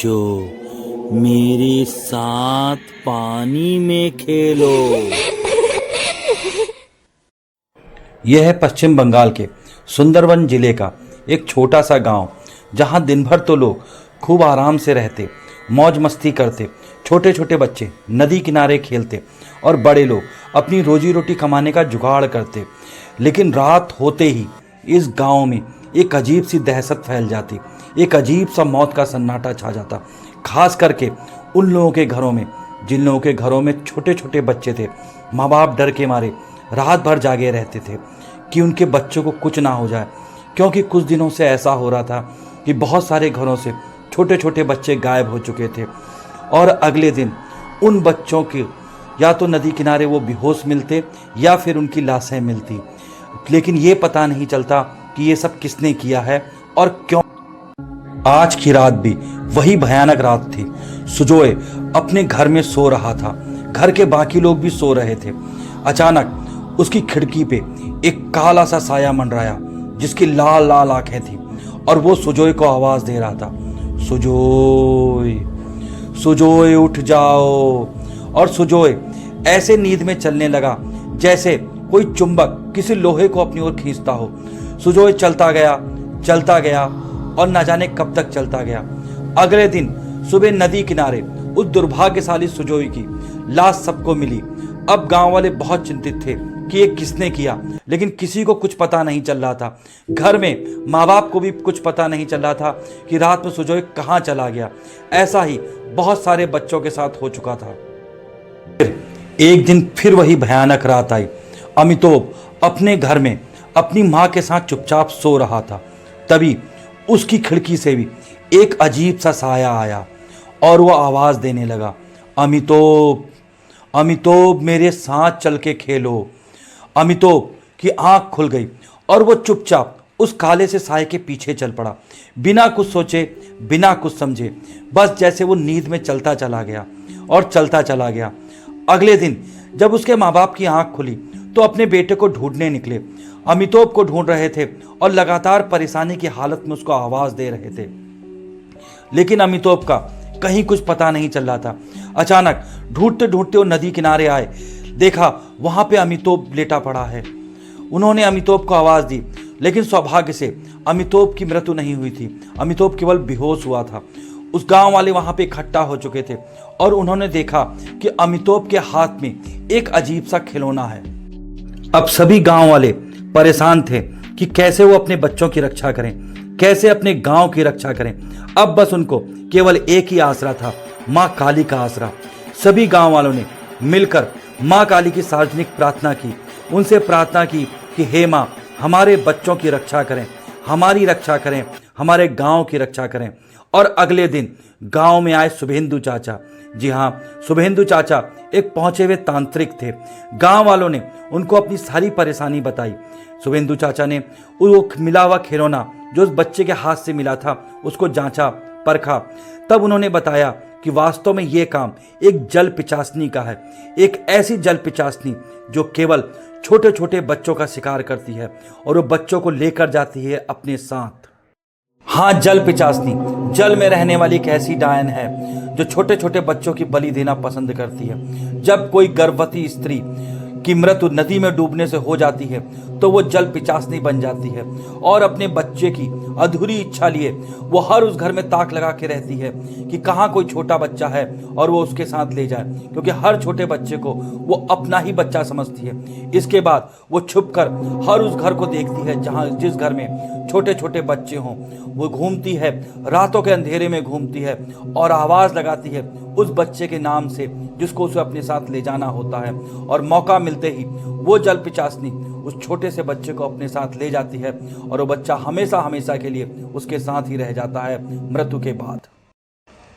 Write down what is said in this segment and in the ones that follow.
बच्चों, मेरे साथ पानी में खेलो। यह है पश्चिम बंगाल के सुंदरवन जिले का एक छोटा सा गांव, जहां दिन भर तो लोग खूब आराम से रहते, मौज मस्ती करते। छोटे छोटे बच्चे नदी किनारे खेलते और बड़े लोग अपनी रोजी रोटी कमाने का जुगाड़ करते। लेकिन रात होते ही इस गांव में एक अजीब सी दहशत फैल जाती, एक अजीब सा मौत का सन्नाटा छा जाता। खास करके उन लोगों के घरों में जिन लोगों के घरों में छोटे छोटे बच्चे थे। माँ बाप डर के मारे रात भर जागे रहते थे कि उनके बच्चों को कुछ ना हो जाए, क्योंकि कुछ दिनों से ऐसा हो रहा था कि बहुत सारे घरों से छोटे छोटे बच्चे गायब हो चुके थे और अगले दिन उन बच्चों के या तो नदी किनारे वो बेहोश मिलते या फिर उनकी लाशें मिलती। लेकिन ये पता नहीं चलता कि ये सब किसने किया है और क्यों। आज की रात भी वही भयानक रात थी। सुजोय अपने घर में सो रहा था, घर के बाकी लोग भी सो रहे थे। अचानक उसकी खिड़की पे एक काला सा साया मंडराया, जिसकी लाल लाल आंखें थी और वो सुजोय को आवाज दे रहा था, सुजोय सुजोय उठ जाओ। और सुजोय ऐसे नींद में चलने लगा जैसे कोई चुंबक किसी लोहे को अपनी ओर खींचता हो। सुजोय चलता गया और न जाने कब तक चलता गया। अगले दिन सुबह नदी किनारे उस दुर्भाग्यशाली सुजोय की लाश सबको मिली। अब गांव वाले बहुत चिंतित थे कि ये किसने किया, लेकिन किसी को कुछ पता नहीं चल रहा था। घर में माँ बाप को भी कुछ पता नहीं चल रहा था कि रात में सुजोय कहाँ चला गया। ऐसा ही बहुत सारे बच्चों के साथ हो चुका था। एक दिन फिर वही भयानक रात आई। अमितोभ अपने घर में अपनी माँ के साथ चुपचाप सो रहा था। तभी उसकी खिड़की से भी एक अजीब सा साया आया और वो आवाज देने लगा, अमितोभ अमितोभ मेरे साथ चल के खेलो। अमितोभ की आंख खुल गई और वो चुपचाप उस काले से साये के पीछे चल पड़ा, बिना कुछ सोचे बिना कुछ समझे। बस जैसे वो नींद में चलता चला गया और चलता चला गया। अगले दिन जब उसके माँ बाप की आंख खुली तो अपने बेटे को ढूंढने निकले। अमितोभ को ढूंढ रहे थे और लगातार परेशानी की हालत में उसको आवाज दे रहे थे, लेकिन अमितोभ का कहीं कुछ पता नहीं चल रहा था। अचानक ढूंढते ढूंढते वो नदी किनारे आए, देखा वहां पे अमितोभ लेटा पड़ा है। उन्होंने अमितोभ को आवाज दी, लेकिन सौभाग्य से अमितोभ की मृत्यु नहीं हुई थी। अमितोभ केवल बेहोश हुआ था। उस गांव वाले वहां पे इकट्ठा हो चुके थे और उन्होंने देखा कि अमितोभ के हाथ में एक अजीब सा खिलौना है। अब सभी गांव वाले परेशान थे कि कैसे वो अपने बच्चों की रक्षा करें, कैसे अपने गांव की रक्षा करें। अब बस उनको केवल एक ही आसरा था, मां काली का आसरा। सभी गांव वालों ने मिलकर मां काली की सार्वजनिक प्रार्थना की। उनसे प्रार्थना की कि हे मां, हमारे बच्चों की रक्षा करें, हमारी रक्षा करें, हमारे गांव की रक्षा करें। और अगले दिन गांव में आए शुभेंदु चाचा। जी हाँ, शुभेंदु चाचा एक पहुंचे हुए तांत्रिक थे। गांव वालों ने उनको अपनी सारी परेशानी बताई। शुभेंदु चाचा ने वो मिला हुआ खिलौना जो उस बच्चे के हाथ से मिला था उसको जांचा, परखा। तब उन्होंने बताया कि वास्तव में ये काम एक जल पिचासनी का है, एक ऐसी जल पिचासनी जो केवल छोटे छोटे बच्चों का शिकार करती है और वो बच्चों को लेकर जाती है अपने साथ। हाँ, जल पिचासनी जल में रहने वाली एक ऐसी डायन है जो छोटे छोटे बच्चों की बलि देना पसंद करती है। जब कोई गर्भवती स्त्री की मृत्यु नदी में डूबने से हो जाती है तो वो जल पिचासनी बन जाती है और अपने बच्चे की अधूरी इच्छा लिए वो हर उस घर में ताक लगा के रहती है कि कहाँ कोई छोटा बच्चा है और वो उसके साथ ले जाए, क्योंकि हर छोटे बच्चे को वो अपना ही बच्चा समझती है। इसके बाद वो छुपकर हर उस घर को देखती है जहाँ जिस घर में छोटे छोटे बच्चे हों। वो घूमती है, रातों के अंधेरे में घूमती है और आवाज लगाती है उस बच्चे के नाम से जिसको उसे अपने साथ ले जाना होता है। और मौका मिलते ही वो जल पिचासनी उस छोटे से बच्चे को अपने साथ ले जाती है और वो बच्चा हमेशा हमेशा के लिए उसके साथ ही रह जाता है मृत्यु के बाद।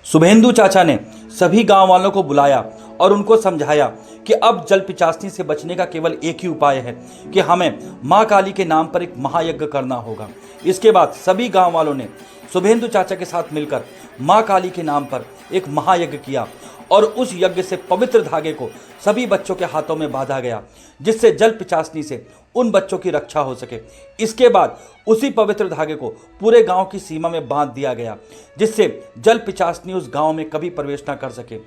शुभेंदु चाचा ने सभी गांव वालों को बुलाया और उनको समझाया कि अब जल पिचासनी से बचने का केवल एक ही उपाय है कि हमें मां काली के नाम पर एक महायज्ञ करना होगा। इसके बाद सभी गांव वालों ने शुभेंदु चाचा के साथ मिलकर मां काली के नाम पर एक महायज्ञ किया और उस यज्ञ से पवित्र धागे को सभी बच्चों के हाथों में बांधा गया, जिससे जल पिचासनी से उन बच्चों की रक्षा हो सके। इसके बाद उसी पवित्र धागे को पूरे गांव की सीमा में बांध दिया गया, जिससे जल पिचासनी उस गांव में कभी प्रवेश ना कर सके।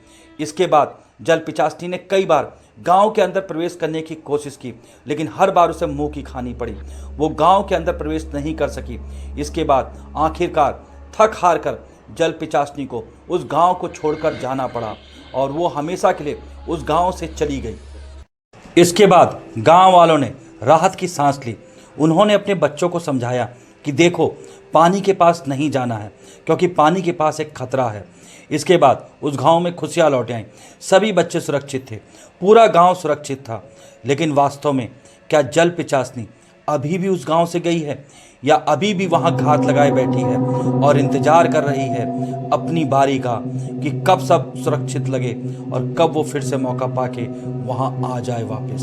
इसके बाद जल पिचासनी ने कई बार गांव के अंदर प्रवेश करने की कोशिश की, लेकिन हर बार उसे मुंह की खानी पड़ी। वो गांव के अंदर प्रवेश नहीं कर सकी। इसके बाद आखिरकार थक हार कर जल पिचासनी को उस गांव को छोड़कर जाना पड़ा और वो हमेशा के लिए उस गांव से चली गई। इसके बाद गांव वालों ने राहत की सांस ली। उन्होंने अपने बच्चों को समझाया कि देखो, पानी के पास नहीं जाना है, क्योंकि पानी के पास एक खतरा है। इसके बाद उस गांव में खुशियां लौट आईं। सभी बच्चे सुरक्षित थे, पूरा गांव सुरक्षित था। लेकिन वास्तव में क्या जल पिचासनी अभी भी उस गांव से गई है, या अभी भी वहां घात लगाए बैठी है और इंतजार कर रही है अपनी बारी का कि कब सब सुरक्षित लगे और कब वो फिर से मौका पाके वहां आ जाए वापस।